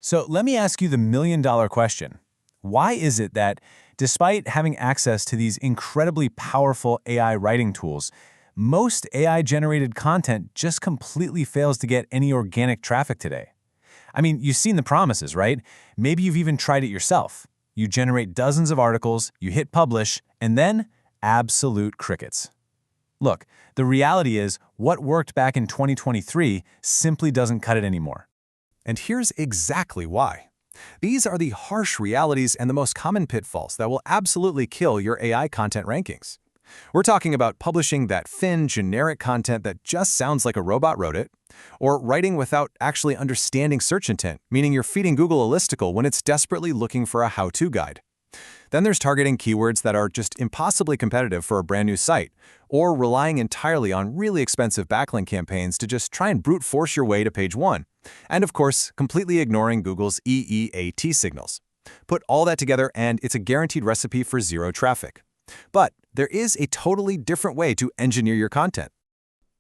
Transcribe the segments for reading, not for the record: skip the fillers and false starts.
So let me ask you the million-dollar question. Why is it that, despite having access to these incredibly powerful AI writing tools, most AI-generated content just completely fails to get any organic traffic today? I mean, you've seen the promises, right? Maybe you've even tried it yourself. You generate dozens of articles, you hit publish, and then absolute crickets. Look, the reality is what worked back in 2023 simply doesn't cut it anymore. And here's exactly why. These are the harsh realities and the most common pitfalls that will absolutely kill your AI content rankings. We're talking about publishing that thin, generic content that just sounds like a robot wrote it, or writing without actually understanding search intent, meaning you're feeding Google a listicle when it's desperately looking for a how-to guide. Then there's targeting keywords that are just impossibly competitive for a brand new site, or relying entirely on really expensive backlink campaigns to just try and brute force your way to page 1. And of course, completely ignoring Google's EEAT signals. Put all that together and it's a guaranteed recipe for zero traffic. But there is a totally different way to engineer your content.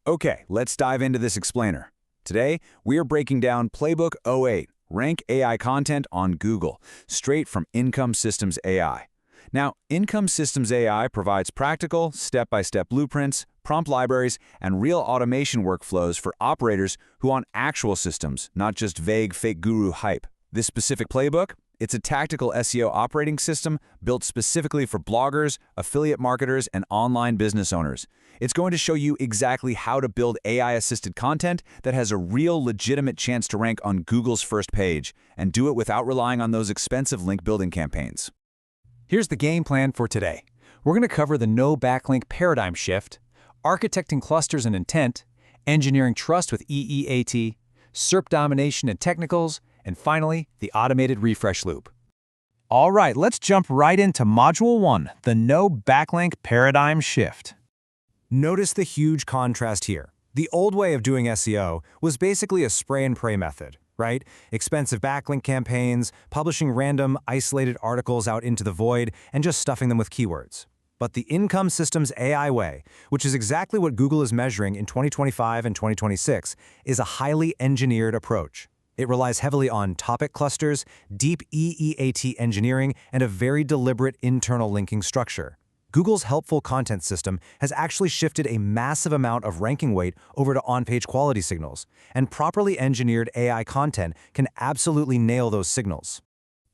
Okay, let's dive into this explainer. Today, we are breaking down Playbook 08, Rank AI Content on Google, straight from Income Systems AI. Now, Income Systems AI provides practical, step-by-step blueprints, prompt libraries, and real automation workflows for operators who want actual systems, not just vague fake guru hype. This specific playbook, it's a tactical SEO operating system built specifically for bloggers, affiliate marketers, and online business owners. It's going to show you exactly how to build AI-assisted content that has a real legitimate chance to rank on Google's first page, and do it without relying on those expensive link-building campaigns. Here's the game plan for today. We're going to cover the no-backlink paradigm shift, architecting clusters and intent, engineering trust with EEAT, SERP domination and technicals, and finally, the automated refresh loop. All right, let's jump right into Module 1, the no-backlink paradigm shift. Notice the huge contrast here. The old way of doing SEO was basically a spray-and-pray method, right? Expensive backlink campaigns, publishing random, isolated articles out into the void, and just stuffing them with keywords. But the Income Systems AI way, which is exactly what Google is measuring in 2025 and 2026, is a highly engineered approach. It relies heavily on topic clusters, deep EEAT engineering, and a very deliberate internal linking structure. Google's helpful content system has actually shifted a massive amount of ranking weight over to on-page quality signals, and properly engineered AI content can absolutely nail those signals.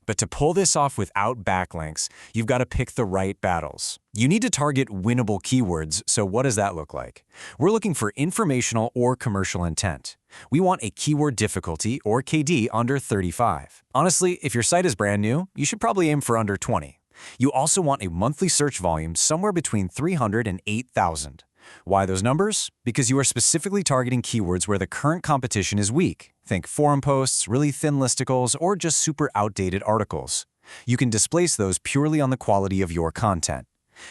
But to pull this off without backlinks, you've got to pick the right battles. You need to target winnable keywords, so what does that look like? We're looking for informational or commercial intent. We want a keyword difficulty, or KD, under 35. Honestly, if your site is brand new, you should probably aim for under 20. You also want a monthly search volume somewhere between 300 and 8,000. Why those numbers? Because you are specifically targeting keywords where the current competition is weak. Think forum posts, really thin listicles, or just super outdated articles. You can displace those purely on the quality of your content.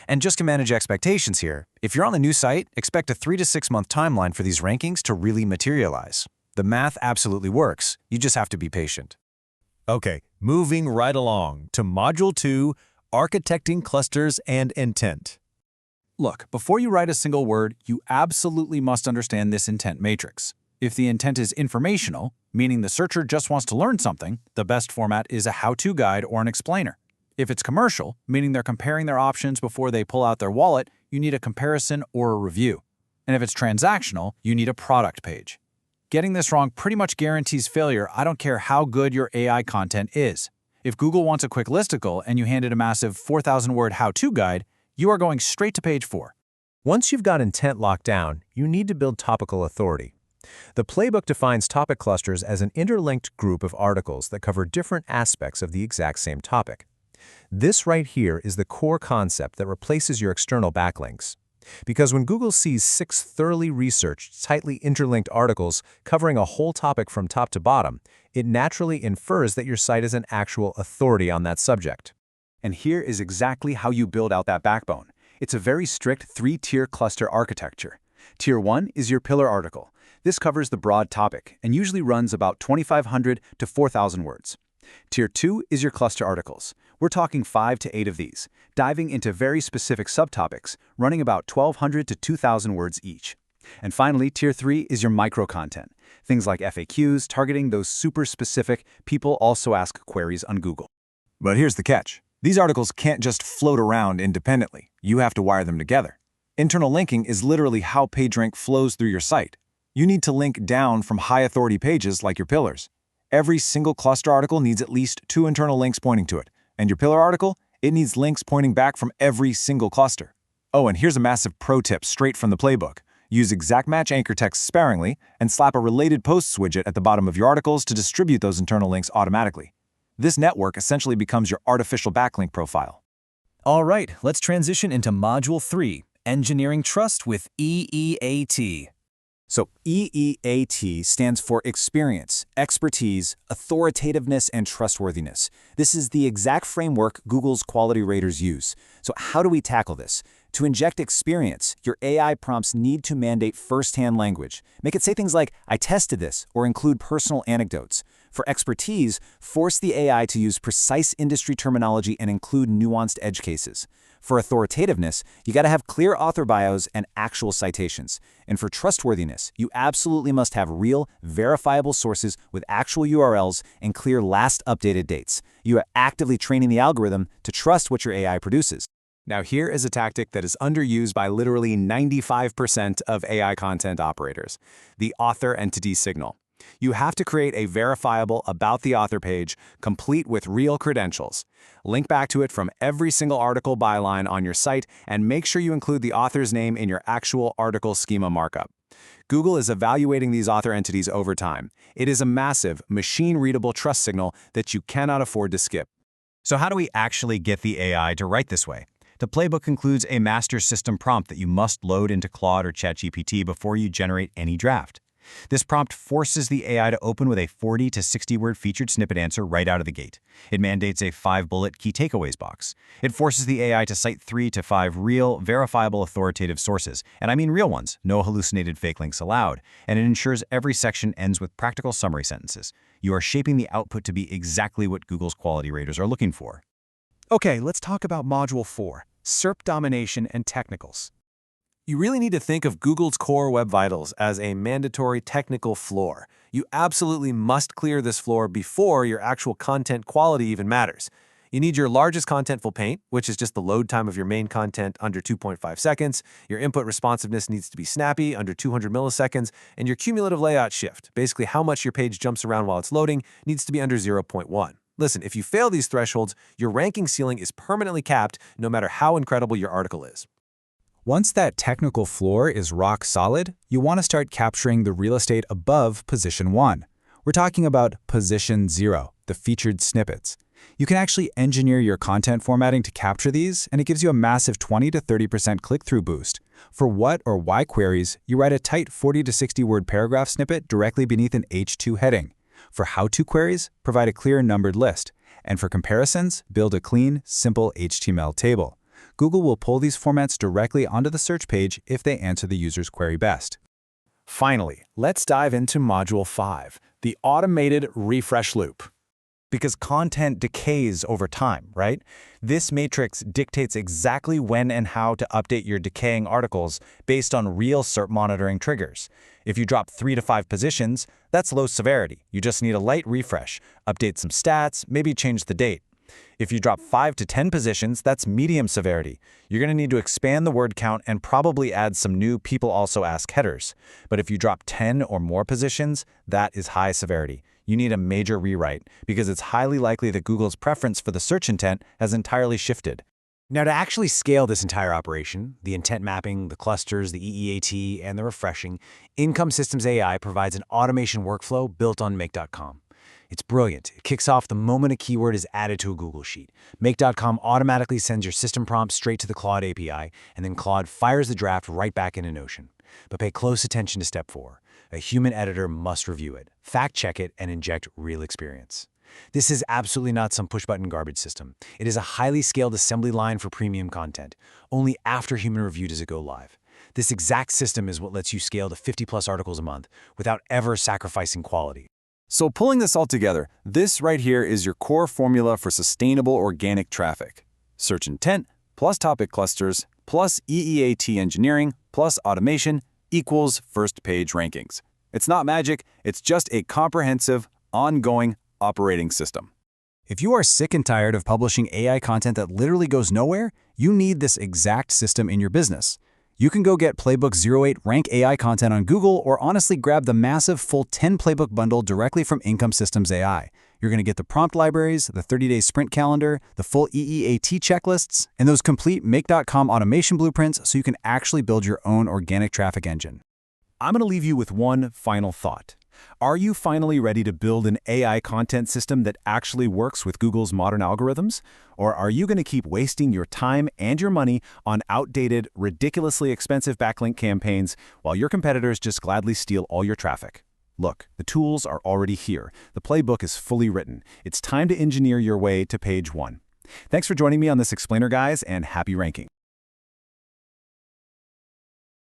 And just to manage expectations here, if you're on a new site, expect a 3 to 6 month timeline for these rankings to really materialize. The math absolutely works, you just have to be patient. Okay, moving right along to Module 2, Architecting Clusters and Intent. Look, before you write a single word, you absolutely must understand this intent matrix. If the intent is informational, meaning the searcher just wants to learn something, the best format is a how-to guide or an explainer. If it's commercial, meaning they're comparing their options before they pull out their wallet, you need a comparison or a review. And if it's transactional, you need a product page. Getting this wrong pretty much guarantees failure. I don't care how good your AI content is. If Google wants a quick listicle and you hand it a massive 4,000-word how-to guide, you are going straight to page 4. Once you've got intent locked down, you need to build topical authority. The playbook defines topic clusters as an interlinked group of articles that cover different aspects of the exact same topic. This right here is the core concept that replaces your external backlinks. Because when Google sees 6 thoroughly researched, tightly interlinked articles covering a whole topic from top to bottom, it naturally infers that your site is an actual authority on that subject. And here is exactly how you build out that backbone. It's a very strict 3-tier cluster architecture. Tier 1 is your pillar article. This covers the broad topic and usually runs about 2,500 to 4,000 words. Tier 2 is your cluster articles. We're talking 5 to 8 of these, diving into very specific subtopics, running about 1,200 to 2,000 words each. And finally, Tier 3 is your micro content. Things like FAQs, targeting those super specific people also ask queries on Google. But here's the catch. These articles can't just float around independently. You have to wire them together. Internal linking is literally how PageRank flows through your site. You need to link down from high-authority pages like your pillars. Every single cluster article needs at least 2 internal links pointing to it. And your pillar article, it needs links pointing back from every single cluster. Oh, and here's a massive pro tip straight from the Playbook. Use exact match anchor text sparingly and slap a related posts widget at the bottom of your articles to distribute those internal links automatically. This network essentially becomes your artificial backlink profile. All right, let's transition into Module 3, Engineering Trust with EEAT. So EEAT stands for experience, expertise, authoritativeness, and trustworthiness. This is the exact framework Google's quality raters use. So how do we tackle this? To inject experience, your AI prompts need to mandate first-hand language. Make it say things like, "I tested this," or include personal anecdotes. For expertise, force the AI to use precise industry terminology and include nuanced edge cases. For authoritativeness, you gotta have clear author bios and actual citations. And for trustworthiness, you absolutely must have real, verifiable sources with actual URLs and clear last updated dates. You are actively training the algorithm to trust what your AI produces. Now here is a tactic that is underused by literally 95% of AI content operators, the author entity signal. You have to create a verifiable About the Author page, complete with real credentials. Link back to it from every single article byline on your site, and make sure you include the author's name in your actual article schema markup. Google is evaluating these author entities over time. It is a massive, machine-readable trust signal that you cannot afford to skip. So how do we actually get the AI to write this way? The Playbook includes a master system prompt that you must load into Claude or ChatGPT before you generate any draft. This prompt forces the AI to open with a 40 to 60-word featured snippet answer right out of the gate. It mandates a 5-bullet key takeaways box. It forces the AI to cite 3 to 5 real, verifiable, authoritative sources, and I mean real ones, no hallucinated fake links allowed, and it ensures every section ends with practical summary sentences. You are shaping the output to be exactly what Google's quality raters are looking for. Okay, let's talk about Module 4, SERP domination and technicals. You really need to think of Google's core web vitals as a mandatory technical floor. You absolutely must clear this floor before your actual content quality even matters. You need your largest contentful paint, which is just the load time of your main content under 2.5 seconds. Your input responsiveness needs to be snappy, under 200 milliseconds, and your cumulative layout shift, basically how much your page jumps around while it's loading, needs to be under 0.1. Listen, if you fail these thresholds, your ranking ceiling is permanently capped no matter how incredible your article is. Once that technical floor is rock solid, you want to start capturing the real estate above position 1. We're talking about position 0, the featured snippets. You can actually engineer your content formatting to capture these, and it gives you a massive 20 to 30% click-through boost. For what or why queries, you write a tight 40 to 60-word paragraph snippet directly beneath an H2 heading. For how-to queries, provide a clear numbered list. And for comparisons, build a clean, simple HTML table. Google will pull these formats directly onto the search page if they answer the user's query best. Finally, let's dive into Module 5, the automated refresh loop. Because content decays over time, right? This matrix dictates exactly when and how to update your decaying articles based on real SERP monitoring triggers. If you drop 3 to 5 positions, that's low severity. You just need a light refresh, update some stats, maybe change the date. If you drop 5 to 10 positions, that's medium severity. You're going to need to expand the word count and probably add some new people also ask headers. But if you drop 10 or more positions, that is high severity. You need a major rewrite because it's highly likely that Google's preference for the search intent has entirely shifted. Now, to actually scale this entire operation, the intent mapping, the clusters, the EEAT, and the refreshing, Income Systems AI provides an automation workflow built on Make.com. It's brilliant. It kicks off the moment a keyword is added to a Google Sheet. Make.com automatically sends your system prompt straight to the Claude API, and then Claude fires the draft right back into Notion. But pay close attention to step 4. A human editor must review it, fact-check it, and inject real experience. This is absolutely not some push-button garbage system. It is a highly scaled assembly line for premium content. Only after human review does it go live. This exact system is what lets you scale to 50-plus articles a month without ever sacrificing quality. So pulling this all together, this right here is your core formula for sustainable organic traffic. Search intent plus topic clusters plus EEAT engineering plus automation equals first page rankings. It's not magic, it's just a comprehensive, ongoing operating system. If you are sick and tired of publishing AI content that literally goes nowhere, you need this exact system in your business. You can go get Playbook 08 Rank AI content on Google, or honestly grab the massive full 10 Playbook bundle directly from Income Systems AI. You're going to get the prompt libraries, the 30-day sprint calendar, the full EEAT checklists, and those complete Make.com automation blueprints so you can actually build your own organic traffic engine. I'm going to leave you with one final thought. Are you finally ready to build an AI content system that actually works with Google's modern algorithms? Or are you going to keep wasting your time and your money on outdated, ridiculously expensive backlink campaigns while your competitors just gladly steal all your traffic? Look, the tools are already here. The playbook is fully written. It's time to engineer your way to page 1. Thanks for joining me on this explainer, guys, and happy ranking.